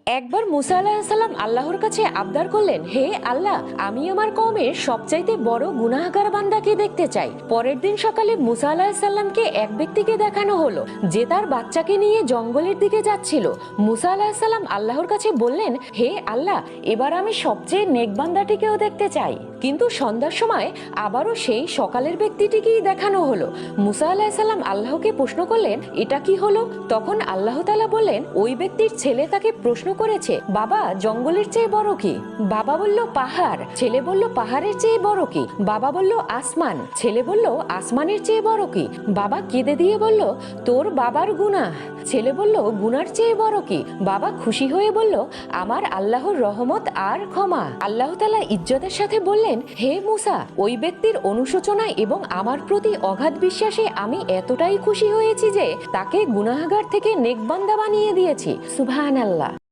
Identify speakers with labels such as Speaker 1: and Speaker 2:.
Speaker 1: একবার মুসা আলাহিসাল্লাম আল্লাহর কাছে আবদার করলেন, হে আল্লাহ, আমি আমার কওমের সবচাইতে বড় গুনাহগার বান্দাকে দেখতে চাই। পরের দিন সকালে মুসা আলাহিসাল্লামকে এক ব্যক্তিকে দেখানো হলো যে তার বাচ্চাকে নিয়ে জঙ্গলের দিকে যাচ্ছিল। মুসা আলাহিসাল্লাম আল্লাহর কাছে বললেন, হে আল্লাহ, এবার আমি সবচেয়ে নেক বান্দাটিকেও দেখতে চাই। কিন্তু সন্ধ্যার সময় আবারও সেই সকালের ব্যক্তিটিকেই দেখানো হলো। মুসা আলাহিসাল্লাম আল্লাহকে প্রশ্ন করলেন, এটা কি হলো? তখন আল্লাহ তাআলা বললেন, ওই ব্যক্তির ছেলে তাকে প্রশ্ন করেছে, বাবা, জঙ্গলের চেয়ে বড় কি? বাবা বলল, পাহাড়। ছেলে বলল, পাহাড়ের চেয়ে বড় কি? বাবা বলল, আসমান। ছেলে বলল, আসমানের চেয়ে বড় কি? বাবা কেঁদে দিয়ে বলল, তোর বাবার গুনাহ। ছেলে বলল, গুনার চেয়ে বড় কি? বাবা খুশি হয়ে বলল, আমার আল্লাহর রহমত আর ক্ষমা। আল্লাহ তাআলা ইজ্জতের সাথে বললেন, হে মুসা, ওই ব্যক্তির অনুশোচনা এবং আমার প্রতি অগাধ বিশ্বাসে আমি এতটাই খুশি হয়েছি যে তাকে গুনাহগার থেকে নেক বান্দা বানিয়ে দিয়েছি। সুবহানাল্লাহ।